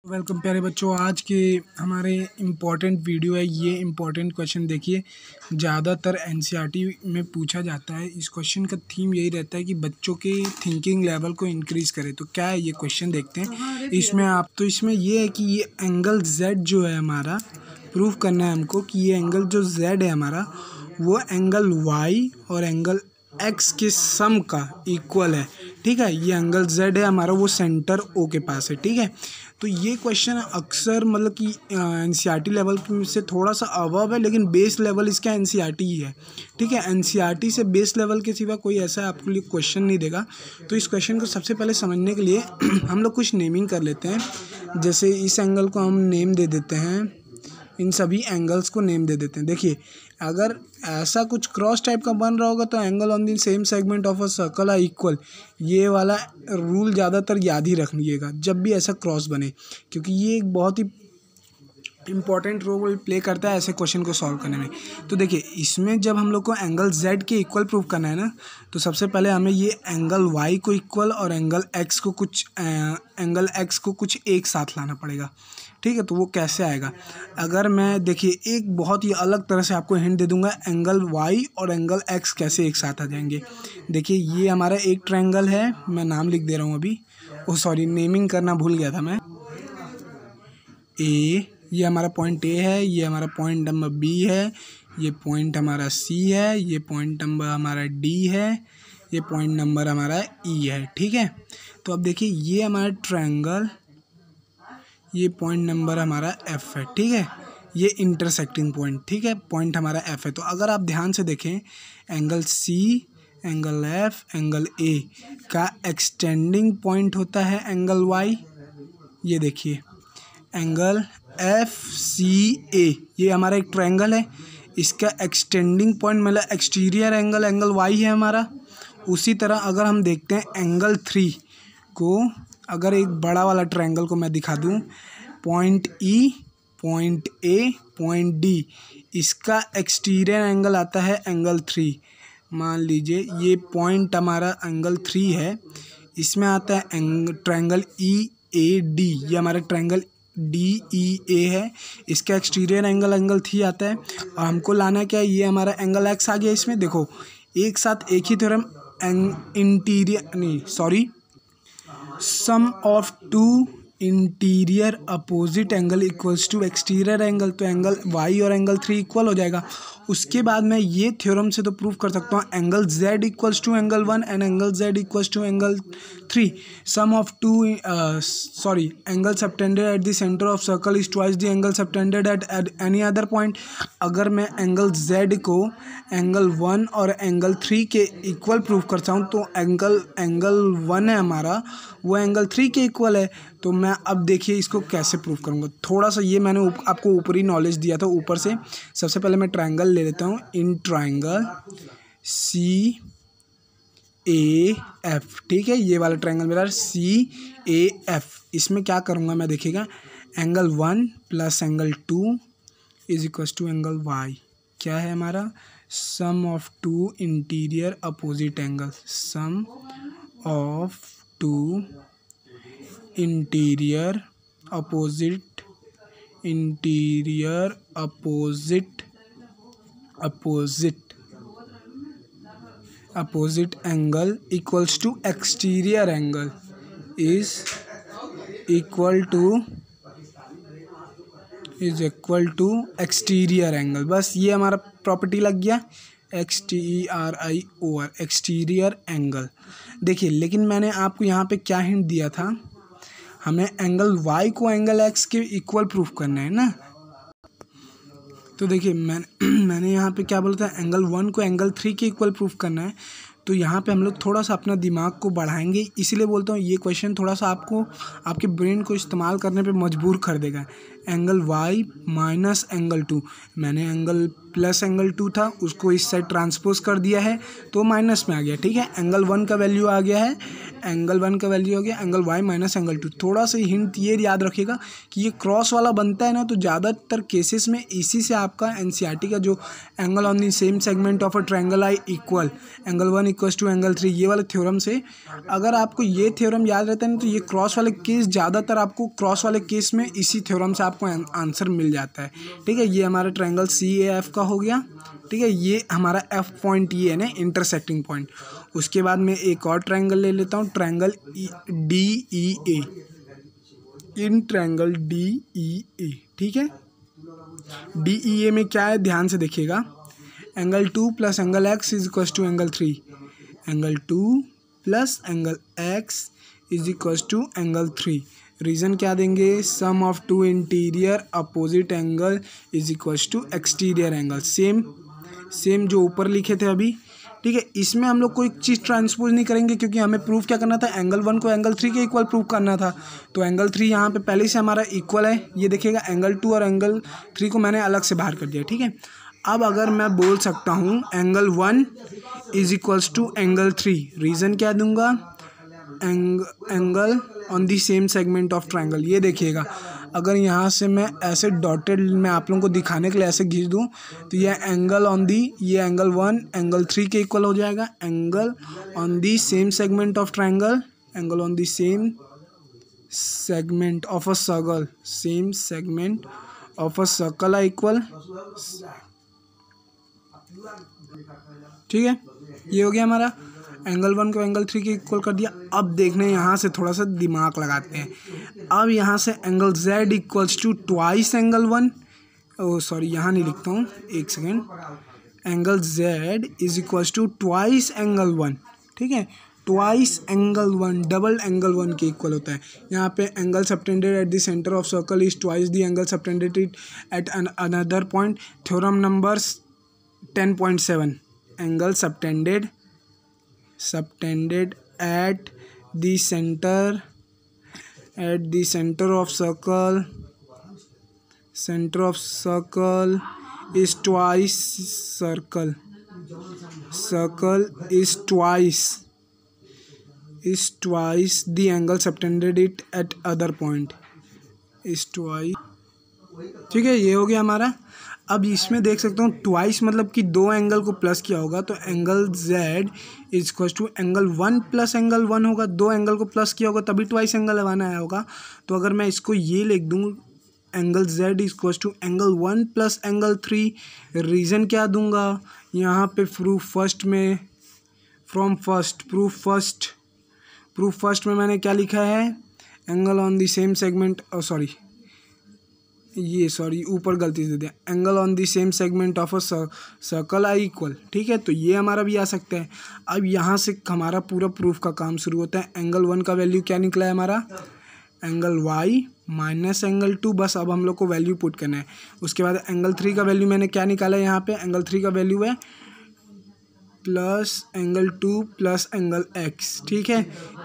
Welcome प्यारे बच्चों, आज के हमारे इम्पोर्टेंट वीडियो है। ये इम्पोर्टेंट क्वेश्चन देखिए, ज़्यादातर एनसीईआरटी में पूछा जाता है। इस क्वेश्चन का थीम यही रहता है कि बच्चों के थिंकिंग लेवल को इंक्रीज़ करे। तो क्या है ये क्वेश्चन, देखते हैं इसमें ये है कि ये एंगल जेड जो है हमारा, प्रूव करना है हमको कि ये एंगल जो जेड है हमारा, वो एंगल वाई और एंगल एक्स के सम का इक्वल है। ठीक है, ये एंगल जेड है हमारा, वो सेंटर ओ के पास है। ठीक है, तो ये क्वेश्चन अक्सर मतलब कि एनसीईआरटी लेवल से थोड़ा सा अबव है, लेकिन बेस लेवल इसका एनसीईआरटी ही है। ठीक है, एनसीईआरटी से बेस लेवल के सिवा कोई ऐसा आपके लिए क्वेश्चन नहीं देगा। तो इस क्वेश्चन को सबसे पहले समझने के लिए हम लोग कुछ नेमिंग कर लेते हैं। जैसे इस एंगल को हम नेम दे देते हैं, इन सभी एंगल्स को नेम दे देते हैं। देखिए, अगर ऐसा कुछ क्रॉस टाइप का बन रहा होगा तो angle on the same segment of a circle are equal. ये वाला रूल ज़्यादातर याद ही रखिएगा जब भी ऐसा क्रॉस बने, क्योंकि ये एक बहुत ही इम्पॉर्टेंट रोल प्ले करता है ऐसे क्वेश्चन को सॉल्व करने में। तो देखिए, इसमें जब हम लोग को एंगल जेड के इक्वल प्रूव करना है ना, तो सबसे पहले हमें ये एंगल वाई को इक्वल और एंगल एक्स को कुछ एक साथ लाना पड़ेगा। ठीक है, तो वो कैसे आएगा? अगर मैं देखिए एक बहुत ही अलग तरह से आपको हिंट दे दूंगा, एंगल वाई और एंगल एक्स कैसे एक साथ आ जाएंगे। देखिए, ये हमारा एक ट्रायंगल है, मैं नाम लिख दे रहा हूँ अभी, सॉरी नेमिंग करना भूल गया था मैं। ये हमारा पॉइंट ए है, ये हमारा पॉइंट नंबर बी है, ये पॉइंट हमारा सी है, ये पॉइंट नंबर हमारा डी है, ये पॉइंट नंबर हमारा ई है। ठीक है, तो अब देखिए ये हमारा ट्रायंगल, ये पॉइंट नंबर हमारा एफ है। ठीक है, ये इंटरसेक्टिंग पॉइंट, ठीक है, पॉइंट हमारा एफ है। तो अगर आप ध्यान से देखें, angle C, angle F, angle A का एक्सटेंडिंग पॉइंट होता है एंगल वाई। ये देखिए एंगल एफ सी ए, ये हमारा एक ट्रायंगल है, इसका एक्सटेंडिंग पॉइंट मतलब एक्सटीरियर एंगल वाई है हमारा। उसी तरह अगर हम देखते हैं एंगल थ्री को, अगर एक बड़ा वाला ट्रायंगल को मैं दिखा दूं, point E, point A, point D, इसका एक्सटीरियर एंगल आता है एंगल थ्री। मान लीजिए ये पॉइंट हमारा एंगल थ्री है, इसमें आता है ट्रायंगल ई ए डी, ये हमारा ट्रायंगल डी ई ए है, इसका एक्सटीरियर एंगल थ्री आता है। और हमको लाना क्या है, ये हमारा एंगल एक्स आ गया। इसमें देखो एक साथ एक ही theorem, sum of two interior opposite angle equals to exterior angle. तो एंगल वाई और एंगल थ्री इक्वल हो जाएगा। उसके बाद मैं ये थ्योरम से तो प्रूव कर सकता हूँ angle Z equals to angle one and angle Z equals to angle three. Sum of two angle subtended at the centre of circle is twice the angle subtended at any other point. अगर मैं angle Z को angle one और angle three के equal prove करता हूँ, तो angle one है हमारा, वो एंगल थ्री के इक्वल है। तो मैं अब देखिए इसको कैसे प्रूव करूँगा। थोड़ा सा ये मैंने आपको ऊपरी नॉलेज दिया था ऊपर से। सबसे पहले मैं ट्रायंगल ले लेता हूँ, in triangle C A F. ठीक है, ये वाला ट्रायंगल मेरा सी ए एफ। इसमें क्या करूँगा मैं, देखिएगा, angle one plus angle two is equal to angle Y. क्या है हमारा, sum of two interior opposite angle, sum of two interior opposite angle equals to exterior angle is equal to exterior angle. बस ये हमारा property लग गया, XTERIOR, exterior angle. देखिए, लेकिन मैंने आपको यहाँ पे क्या हिंट दिया था, हमें एंगल वाई को एंगल एक्स के इक्वल प्रूफ करना है ना। तो देखिए मैंने यहाँ पे क्या बोला था, एंगल वन को एंगल थ्री के इक्वल प्रूफ करना है। तो यहाँ पे हम लोग थोड़ा सा अपना दिमाग को बढ़ाएंगे, इसीलिए बोलता हूँ ये क्वेश्चन थोड़ा सा आपको आपके ब्रेन को इस्तेमाल करने पे मजबूर कर देगा। एंगल वाई माइनस एंगल 2, मैंने एंगल प्लस एंगल 2 था उसको इस साइड ट्रांसपोज कर दिया है तो माइनस में आ गया, ठीक है। एंगल 1 का वैल्यू आ गया है, एंगल 1 का वैल्यू हो गया एंगल वाई माइनस एंगल 2। थोड़ा सा हिंट ये याद रखिएगा कि ये क्रॉस वाला बनता है ना, तो ज़्यादातर केसेस में इसी से आपका एनसीईआरटी का जो angle on the same segment of a triangle I equal angle 1 equals to angle 3, ये वाले थ्योरम से अगर आपको ये थ्योरम याद रहता है ना, तो ये क्रॉस वाले केस ज़्यादातर आपको क्रॉस वाले केस में इसी थ्योरम से आपको आंसर मिल जाता है, ठीक है। ये हमारा ट्रायंगल CAF का हो गया, ठीक है। ये हमारा F पॉइंट ये है ना इंटरसेक्टिंग पॉइंट। उसके बाद मैं एक और ट्रायंगल ले लेता हूँ, triangle DEA, in triangle DEA, ठीक है। DEA में क्या है ध्यान से देखिएगा, angle 2 plus angle x is equal to angle 3, angle 2 plus angle x is equal to angle 3। Reason क्या देंगे, sum of two interior opposite angle is equal to exterior angle, same जो ऊपर लिखे थे अभी, ठीक है। इसमें हम लोग कोई चीज़ ट्रांसपोज नहीं करेंगे क्योंकि हमें प्रूफ क्या करना था, एंगल 1 को एंगल 3 के इक्वल प्रूफ करना था, तो एंगल 3 यहाँ पे पहले से हमारा इक्वल है। ये देखिएगा एंगल 2 और एंगल 3 को मैंने अलग से बाहर कर दिया, ठीक है। अब अगर मैं बोल सकता हूँ angle 1 is equals to angle 3, reason क्या दूंगा, angle on the same segment of triangle. ये देखिएगा अगर यहाँ से मैं ऐसे डॉटेड में आप लोगों को दिखाने के लिए ऐसे खींच दूँ तो ये एंगल ऑन दी, ये एंगल 1 एंगल 3 के इक्वल हो जाएगा, angle on the same segment of triangle, angle on the same segment of a circle, same segment of a circle है इक्वल, ठीक है। ये हो गया हमारा एंगल 1 को एंगल 3 के इक्वल कर दिया। अब देखने यहाँ से थोड़ा सा दिमाग लगाते हैं। अब यहाँ से angle Z equals to twice angle 1, oh sorry यहाँ नहीं लिखता हूँ, एक second, angle Z is equals to twice angle 1, ठीक है। ट्वाइस एंगल 1 डबल एंगल 1 के इक्वल होता है। यहाँ पे angle subtended at the centre of circle is twice the angle subtended at another point. Theorem number 10.7, angle subtended at the center of circle is twice the angle subtended it at other point is twice, ठीक है। ये हो गया हमारा। अब इसमें देख सकता हूँ ट्वाइस मतलब कि दो एंगल को प्लस किया होगा, तो angle Z is equal to angle 1 plus angle 1 होगा, दो एंगल को प्लस किया होगा तभी ट्वाइस एंगल लगाना आया होगा। तो अगर मैं इसको ये लिख दूँ angle Z is equal to angle 1 plus angle 3, reason क्या दूंगा यहाँ पे, प्रूफ फर्स्ट में मैंने क्या लिखा है, angle on the same segment, ऊपर गलती से दिया, angle on the same segment of a circle I equal, ठीक है। तो ये हमारा भी आ सकता है। अब यहाँ से हमारा पूरा प्रूफ का काम शुरू होता है। एंगल 1 का वैल्यू क्या निकला है हमारा, एंगल y माइनस एंगल 2, बस अब हम लोग को वैल्यू पुट करना है। उसके बाद एंगल 3 का वैल्यू मैंने क्या निकाला है, यहाँ पे एंगल 3 का वैल्यू है plus angle 2 plus angle x, ठीक है।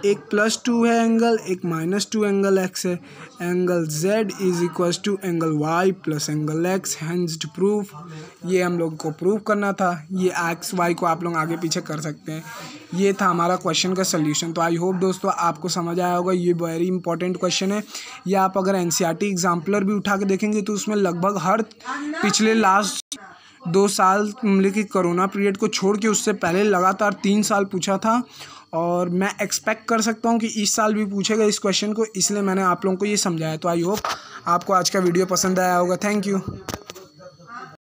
एक +2 है एंगल, एक -2 एंगल x है। Angle z is equal to angle y plus angle x, hence proof. ये हम लोग को प्रूव करना था। ये x y को आप लोग आगे पीछे कर सकते हैं। ये था हमारा क्वेश्चन का सल्यूशन। तो आई होप दोस्तों आपको समझ आया होगा। ये वेरी इंपॉर्टेंट क्वेश्चन है। ये आप अगर एनसीईआरटी एग्जाम्पलर भी उठा के देखेंगे तो उसमें लगभग हर पिछले लास्ट 2 साल मतलब कि कोरोना पीरियड को छोड़ के उससे पहले लगातार 3 साल पूछा था, और मैं एक्सपेक्ट कर सकता हूँ कि इस साल भी पूछेगा इस क्वेश्चन को, इसलिए मैंने आप लोगों को ये समझाया। तो आई होप आपको आज का वीडियो पसंद आया होगा। Thank you.